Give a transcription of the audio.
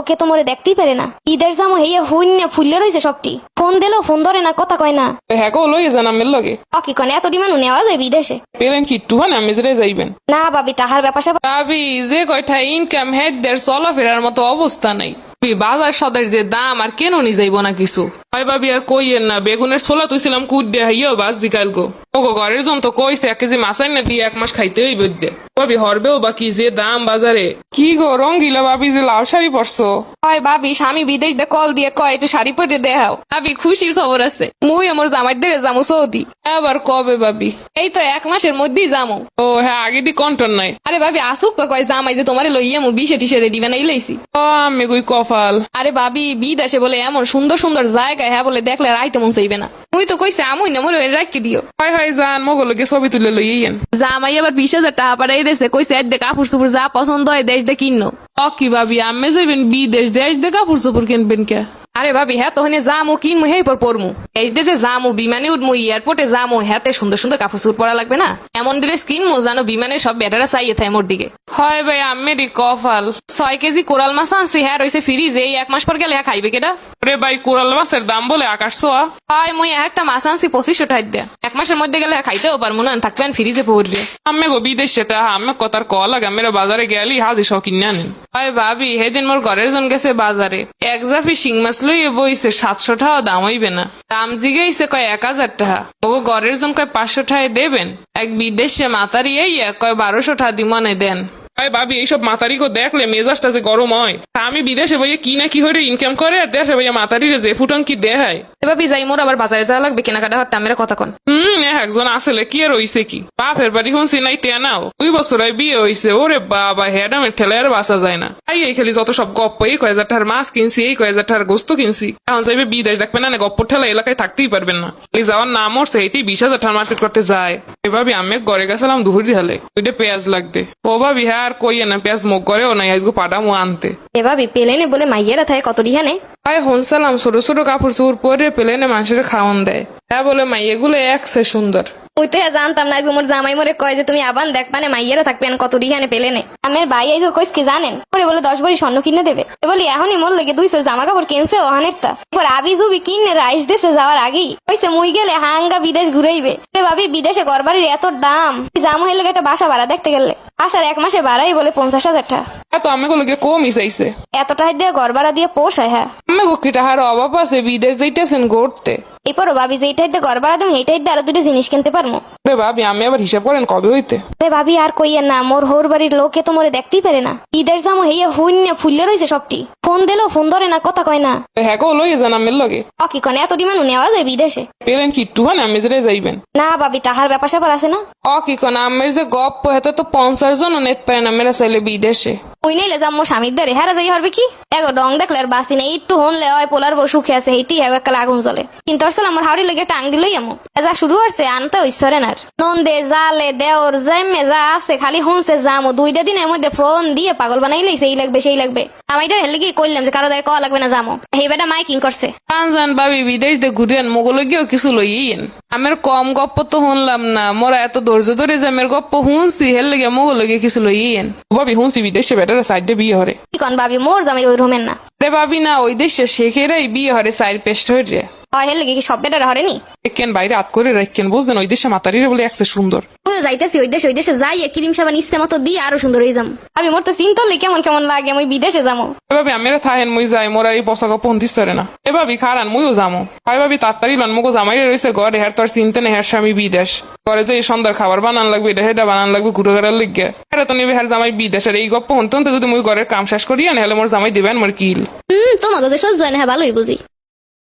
ওকে তো মরে দেখতেই পারে না। ঈদের জামো হেয়ে হুইন্যা ফুললে রয়েছে সবটি। ফোন দিলেও ফোন ধরে না, কথা কয় না। হ্যাঁ লই যান আমের লগে। অকি কনে এত ডিমান্ড নেওয়া যায় বিদেশে? পেলেন কি একটু আমি জেরে যাইবেন না ভাবি, তাহার ব্যাপার স্যাপার। ভাবি যে কয়টা ইনকাম হেডদের চলাফেরার মতো অবস্থা নাই। বাজার সদার যে দাম আর কেন নি যাইব না কিছু। হয় ভাবি আর কইয়েন না, বেগুনের ছোলা তুইছিলাম কুড্ডে হাইও বাস দিকাল গো। ওগো ঘরের জন তো কইছে 1 কেজি মাছ আইনা দিয়ে 1 মাস খাইতে হইবে দে। ভাবি হরবেও বা কি যে দাম বাজারে। কি গো রঙ্গিলা ভাবি যে লাল শাড়ি পরছো? হয় ভাবি, স্বামী বিদেশ দে কল দিয়ে কয় একটু শাড়ি পরে দেখাও। ভাবি খুশির খবর আছে, মুই আমার জামাই দেরে যামু সৌদি। আবার কবে ভাবি? এই তো 1 মাসের মধ্যেই যামু। ও হ্যাঁ, আগে দি কন্টন নাই। আরে ভাবি আসুক কয় জামাই যে তোমারে লইয়া মু 20 টিশে রেডি বানাই লাইছি। ও আমি কই কপাল। আরে ভাবি বিদেশে বলে এমন সুন্দর সুন্দর জায়গায় হ্যাঁ বলে দেখলে রাইতে মন চাইবে না। মুই তো কইছে আমুই না মোর রাখি দিও। হয় যান মগলকে ছবি তুলে লইয়েন। জামাই আবার 20,000 টাকা পাঠাই দিয়েছে, কইছে এর দে কাপড় চোপড় যা পছন্দ হয় দেশ দে কিনো। কি ভাবি আমি যাইবেন বিদেশ, দেশ দে কাপড় চোপড় কিনবেন কে? আরে ভাবি হ্যাঁ তখন যামু কিনমু হেই পর পরমু। এই দেশে যামু বিমানে উঠমু, এয়ারপোর্টে যামু, হাতে সুন্দর সুন্দর কাপড় চোপড় পরা লাগবে না? এমন ড্রেস কিনমু জানো বিমানে সব বেটারা চাইয়ে থাকে মোর দিকে। হয় ভাই আমেরই কপাল। 6 কেজি কোরাল মাছ আনছি, হ্যাঁ রয়েছে ফ্রিজে, এই 1 মাস পর গেলে হ্যাঁ খাইবে কেটা? রে ভাই কোরাল মাছের দাম বলে আকাশ ছোঁয়া। হয় মুই একটা মাছ আনছি 2500 টাকা দিয়ে, 1 মাসের মধ্যে গেলে হ্যাঁ খাইতেও পারবো না, থাকবেন ফ্রিজে পড়বে। আমি গো বিদেশ সেটা আমি কথার ক লাগে মেরা বাজারে গেলি হাজি সহ কিনে আনেন। হয় ভাবি সেদিন মোর ঘরের জন গেছে বাজারে, 1 জাফি শিং মাছ লইয়ে বইছে 700 টাকা দাম হইবে না। দাম জিগেইছে কয় 1000 টাকা। ওগো ঘরের জন কয় 500 টাকায় দেবেন। এক বিদেশে মাতারি এই কয় 1200 টাকা দিমনে দেন। ভাবি এইসব মাতারিকে দেখলে মেজাজটা যে গরম হয়। আমি বিদেশে বইয়ে কি না কি হয়ে ইনকাম করে আর দেশে বইয়া মাতারিরে যে ফুটন কি দেখায়। ভাবি যাই মোর আবার বাজারে যাওয়া লাগবে, কেনাকাটা হতে আমার কথা কন। একজন আসলে কি আর হইছে কি, বাপের বাড়ি শুনছি নাই টেনাও 2 বছর বিয়ে হইছে। ওরে বাবা হেডামের ঠেলে আর বাঁচা যায় না। এই খালি যত সব গপ্প, এই কয় হাজার টাকার মাছ কিনছি, এই কয় হাজার টাকার গোস্ত কিনছি। এখন যাইবে বিদেশ দেখবেন না গপ্প ঠেলা এলাকায় থাকতেই পারবেন না। এই যাওয়ার নাম মরছে এইতেই 20,000 টাকা মার্কেট করতে যায়। এভাবে আমি ঘরে গেছিলাম দুপুরি হালে 2টা পেঁয়াজ লাগতে। ও ভাবি হ্যাঁ আর কইয়ে না পেঁয়াজ মুখ করে ও নাই আজগো পাঠামো আনতে। এ ভাবি পেলেনে বলে মাইয়েরা থাকে কত রিহানে। হনসালাম ছোট ছোট কাপড় চোপড় পরে পেলেনে মানুষের খাওয়ান দেয়। হ্যাঁ বলে মাই এগুলো একসে সুন্দর। ওই তো হ্যাঁ জানতাম না, মোর জামাই মোরে কয় যে তুমি আবার দেখ মানে মাইয়েরা থাকবেন কত রিহানে পেলেনে। আমার ভাই আইজ কইস কি জানেন, ওরে বলে 10 ভরি স্বর্ণ কিনে দেবে। বলি এখনই মোর লেগে 200 জামা কাপড় কিনছে ও হানেরটা। এবার আবি জুবি কিনে রাইস দেশে যাওয়ার আগেই কইছে মুই গেলে হাঙ্গা বিদেশ ঘুরাইবে। ভাবি বিদেশে ঘর বাড়ির এত দাম, জামু হইলে একটা বাসা ভাড়া দেখতে গেলে আসার 1 মাসে ভাড়াই বলে 50,000 টাকা। তো আমি গুলোকে কমই চাইছে। এত টাকা দিয়ে ঘর ভাড়া দিয়ে পোষায়? হ্যাঁ আমি কি টাকার অভাব আছে বিদেশ যাইতেছেন ঘুরতে? এরপরও ভাবি যে এইটাই দিয়ে ঘর ভাড়া দেবো এইটাই দিয়ে আরো 2টা জিনিস কিনতে পারবো। রে ভাবি আমি আবার হিসাব করেন কবে হইতে? রে ভাবি আর কইয়েন না, মোর হোর বাড়ির লোকে তো মোরে দেখতেই পারে না। ঈদের জামো হেয়ে হুইন্যা ফুললে রয়েছে সবটি। ফোন দিলেও ফোন ধরে না, কথা কয় না। হ্যাঁ লই যান আমের লগে। অকি কনে এত ডিমান্ড নেওয়া যায় বিদেশে? পেলেন কি একটু আমি জেরে যাইবেন? না ভাবি, তাহার ব্যাপার স্যাপার আছে না। কি কোন আমের যে গপ্প হেতে তো 50 জন নেট পায় না মেরা চাইলে বিদেশে। ওই নাইলে যাম মোর স্বামীর দ্বারে হেরা যাই হরবে কি? এগো ডং দেখলে আর বাসি নেই, একটু হনলে হয় পোলার বউ সুখে আছে হেইটি হ্যাঁ একটা আগুন জ্বলে। কিন্তু আসলে আমার হাওড়ি লেগে টাং দিলই এমন যা শুরু হচ্ছে আনতে হইছরে না। নন্দে জালে দেওর জাইমে যা আছে খালি হনছে জামো 2টা দিনের মধ্যে ফোন দিয়ে পাগল বানাই লাইছে, এই লাগবে সেই লাগবে। আমি এটা হেলে গিয়ে কইলাম যে কারো দ্বারা কওয়া লাগবে না জামো, এই বেটা মাইকিং করছে। জান ভাবি বিদেশ দিয়ে ঘুরেন মোগলে গিয়েও কিছু লইয়েন। আমের কম গপ্প তো শুনলাম না, মোরা এত ধৈর্য ধরে যে আমের গপ্প শুনছি হেল লেগে মোগলে গিয়ে কিছু লইয়েন। ভাবি শুনছি বিদেশে বেটারা সাইডে বিয়ে হরে। কি কন ভাবি, মোর জামাই ওই রুমের না। রে ভাবি না, ওই দেশে শেখেরাই বিয়ে হরে সাইড পেস্ট হয়ে যায়। হয় হেলে কি সব বেটারা হরেনি? কেন বাইরে হাত করে রাখেন বুঝলেন, ওই দেশে মাতারিরে বলে একসে সুন্দর। তুইও যাইতেছি ওই দেশে যাই ক্রিম সাবান ইচ্ছে মতো দিয়ে আরো সুন্দর হয়ে যাম। আমি মোর তো চিন্তালে কেমন কেমন লাগে আমি বিদেশে যাবো। এভাবে আমেরা থাহেন মুই যাই, মোর আর এই পোশাক পন্থিস করে না। এভাবে খারান মুইও যামো। হয় ভাবি তাড়াতাড়ি লন, মুগো জামাইরে রয়েছে ঘরে, হের তোর চিনতে নেই হের স্বামী বিদেশ। ঘরে যে সন্ধ্যার খাবার বানান লাগবে, এটা হেটা বানান লাগবে ঘুরে ঘেরার লিগে। হেরা তো নিবে হের জামাই বিদেশের এই গপ্প হন যদি মুই ঘরের কাম শেষ করি আনে হলে মোর জামাই দিবেন মোর কিল। তোমাকে যে সহ্য হয় না, হ্যাঁ ভালোই বুঝি।